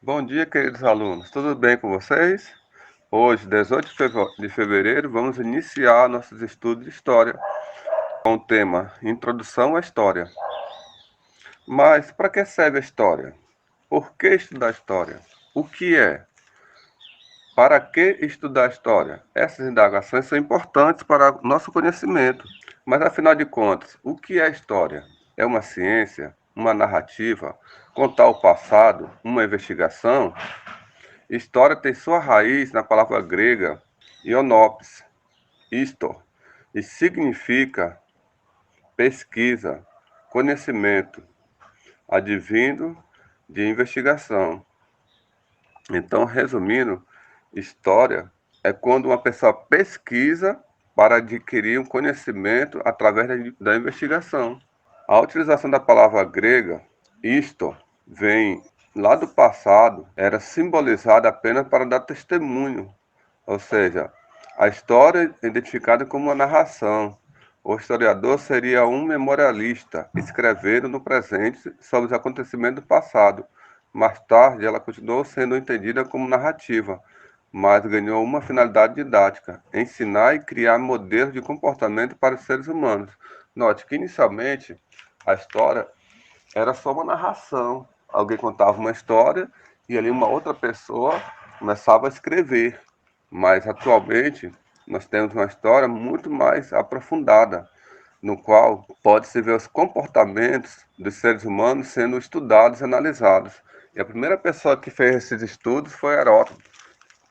Bom dia, queridos alunos. Tudo bem com vocês? Hoje, 18 de fevereiro, vamos iniciar nossos estudos de história com o tema Introdução à História. Mas para que serve a história? Por que estudar história? O que é? Para que estudar história? Essas indagações são importantes para nosso conhecimento. Mas afinal de contas, o que é história? É uma ciência? Uma narrativa? Contar o passado? Uma investigação? História tem sua raiz na palavra grega ionopes, histor, e significa pesquisa, conhecimento, advindo de investigação. Então, resumindo, história é quando uma pessoa pesquisa para adquirir um conhecimento através da investigação. A utilização da palavra grega histor vem lá do passado, era simbolizada apenas para dar testemunho. Ou seja, a história é identificada como uma narração. O historiador seria um memorialista, escrevendo no presente sobre os acontecimentos do passado. Mais tarde, ela continuou sendo entendida como narrativa, mas ganhou uma finalidade didática: ensinar e criar modelos de comportamento para os seres humanos. Note que, inicialmente, a história era só uma narração. Alguém contava uma história e ali uma outra pessoa começava a escrever. Mas atualmente nós temos uma história muito mais aprofundada, no qual pode-se ver os comportamentos dos seres humanos sendo estudados e analisados. E a primeira pessoa que fez esses estudos foi Heródoto,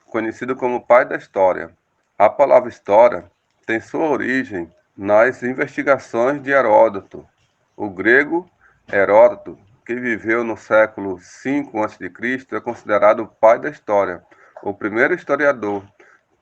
conhecido como o pai da história. A palavra história tem sua origem nas investigações de Heródoto. O grego Heródoto, que viveu no século V a.C., é considerado o pai da história, o primeiro historiador,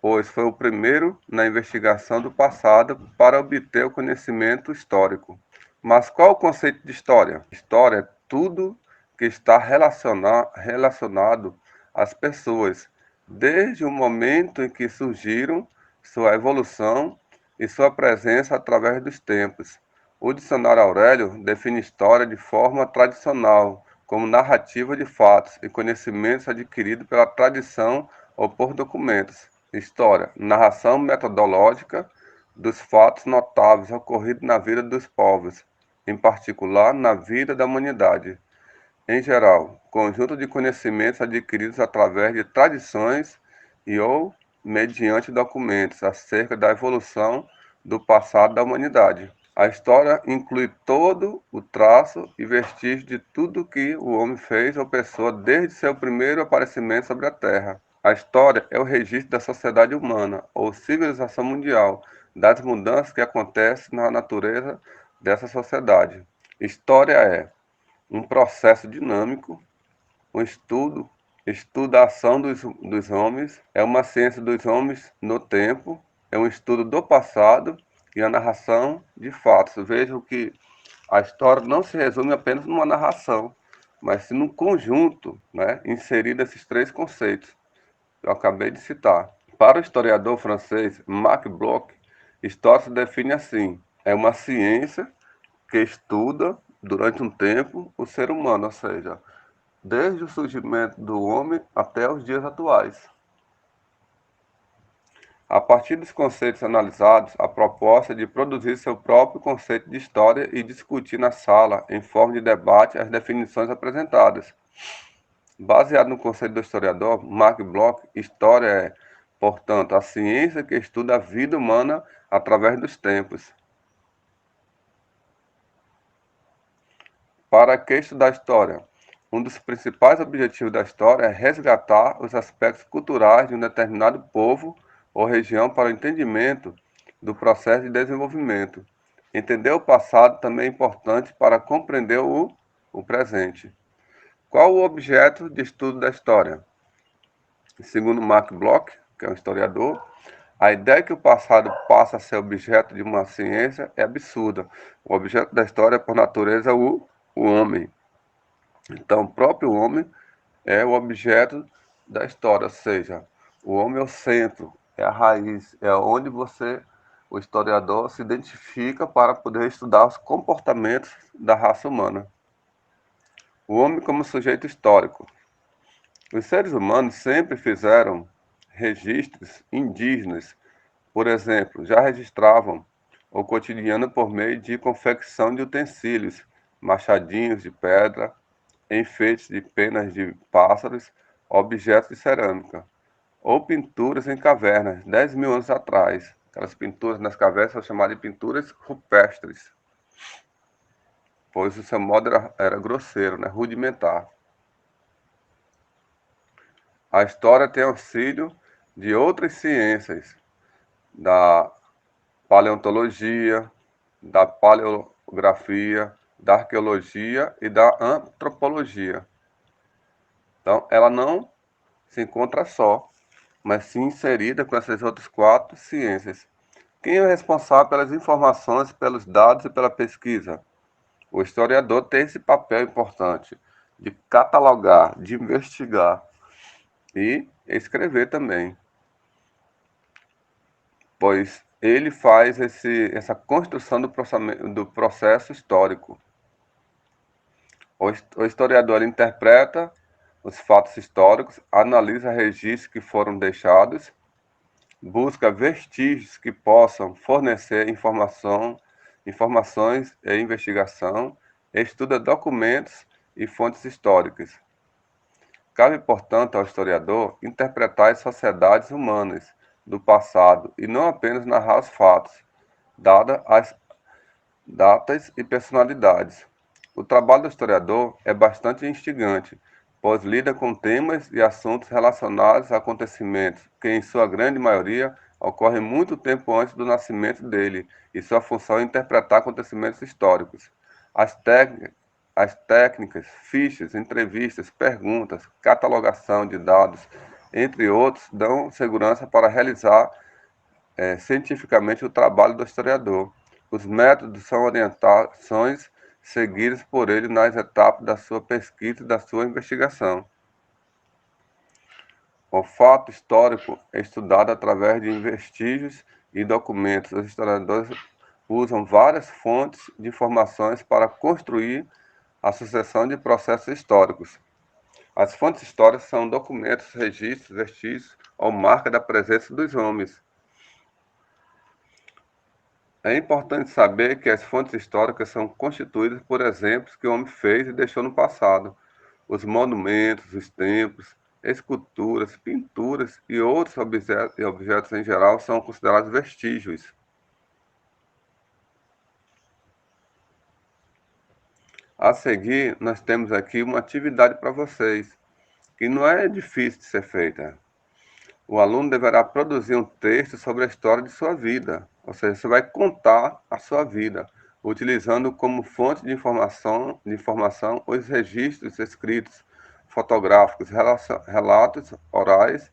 pois foi o primeiro na investigação do passado para obter o conhecimento histórico. Mas qual o conceito de história? História é tudo que está relacionado às pessoas, desde o momento em que surgiram, sua evolução e sua presença através dos tempos. O dicionário Aurélio define história de forma tradicional, como narrativa de fatos e conhecimentos adquiridos pela tradição ou por documentos. História, narração metodológica dos fatos notáveis ocorridos na vida dos povos, em particular na vida da humanidade. Em geral, conjunto de conhecimentos adquiridos através de tradições e ou mediante documentos acerca da evolução do passado da humanidade. A história inclui todo o traço e vestígio de tudo que o homem fez ou pessoa desde seu primeiro aparecimento sobre a Terra. A história é o registro da sociedade humana ou civilização mundial, das mudanças que acontecem na natureza dessa sociedade. História é um processo dinâmico, um estudo, estuda a ação dos homens, é uma ciência dos homens no tempo, é um estudo do passado e a narração de fatos. Vejam que a história não se resume apenas numa narração, mas sim num conjunto, né, inserido esses três conceitos que eu acabei de citar. Para o historiador francês Marc Bloch, história se define assim: é uma ciência que estuda durante um tempo o ser humano, ou seja, desde o surgimento do homem até os dias atuais. A partir dos conceitos analisados, a proposta é de produzir seu próprio conceito de história e discutir na sala, em forma de debate, as definições apresentadas. Baseado no conceito do historiador Marc Bloch, história é, portanto, a ciência que estuda a vida humana através dos tempos. Para que estudar história? Um dos principais objetivos da história é resgatar os aspectos culturais de um determinado povo ou região para o entendimento do processo de desenvolvimento. Entender o passado também é importante para compreender o presente. Qual o objeto de estudo da história? Segundo Mark Bloch, que é um historiador, a ideia que o passado passa a ser objeto de uma ciência é absurda. O objeto da história é, por natureza, o homem. Então, o próprio homem é o objeto da história, ou seja, o homem é o centro, é a raiz, é onde o historiador, se identifica para poder estudar os comportamentos da raça humana. O homem como sujeito histórico. Os seres humanos sempre fizeram registros indígenas. Por exemplo, já registravam o cotidiano por meio de confecção de utensílios, machadinhos de pedra, enfeites de penas de pássaros, objetos de cerâmica, ou pinturas em cavernas, 10 mil anos atrás. Aquelas pinturas nas cavernas são chamadas de pinturas rupestres, pois o seu modo era grosseiro, né, rudimentar. A história tem auxílio de outras ciências, da paleontologia, da paleografia, da arqueologia e da antropologia. Então, ela não se encontra só, mas sim inserida com essas outras quatro ciências. Quem é o responsável pelas informações, pelos dados e pela pesquisa? O historiador tem esse papel importante de catalogar, de investigar e escrever também, pois ele faz essa construção do processo histórico. O historiador interpreta os fatos históricos, analisa registros que foram deixados, busca vestígios que possam fornecer informações e investigação, estuda documentos e fontes históricas. Cabe, portanto, ao historiador interpretar as sociedades humanas do passado e não apenas narrar os fatos, dadas as datas e personalidades. O trabalho do historiador é bastante instigante, pois lida com temas e assuntos relacionados a acontecimentos que, em sua grande maioria, ocorrem muito tempo antes do nascimento dele, e sua função é interpretar acontecimentos históricos. As técnicas, as técnicas, fichas, entrevistas, perguntas, catalogação de dados, entre outros, dão segurança para realizar cientificamente o trabalho do historiador. Os métodos são orientações seguidas por ele nas etapas da sua pesquisa e da sua investigação. O fato histórico é estudado através de vestígios e documentos. Os historiadores usam várias fontes de informações para construir a sucessão de processos históricos. As fontes históricas são documentos, registros, vestígios ou marca da presença dos homens. É importante saber que as fontes históricas são constituídas por exemplos que o homem fez e deixou no passado. Os monumentos, os templos, esculturas, pinturas e outros objetos em geral são considerados vestígios. A seguir, nós temos aqui uma atividade para vocês, que não é difícil de ser feita. O aluno deverá produzir um texto sobre a história de sua vida, ou seja, você vai contar a sua vida, utilizando como fonte de informação os registros escritos, fotográficos, relatos orais.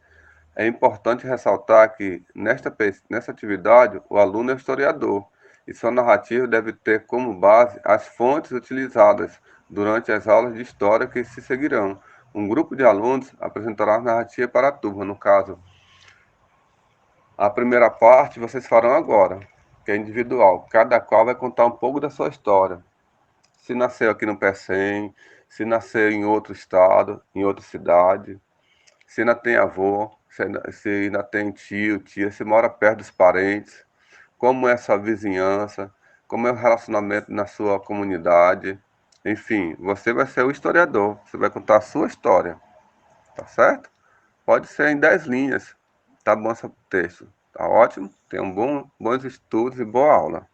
É importante ressaltar que nessa atividade o aluno é historiador e sua narrativa deve ter como base as fontes utilizadas durante as aulas de história que se seguirão. Um grupo de alunos apresentará a narrativa para a turma, no caso, a primeira parte vocês farão agora, que é individual. Cada qual vai contar um pouco da sua história. Se nasceu aqui no Pecém, se nasceu em outro estado, em outra cidade, se ainda tem avô, se ainda tem tio, tia, se mora perto dos parentes, como é a sua vizinhança, como é o relacionamento na sua comunidade. Enfim, você vai ser o historiador, você vai contar a sua história, tá certo? Pode ser em 10 linhas, tá bom esse texto, tá ótimo? Tenham bons estudos e boa aula.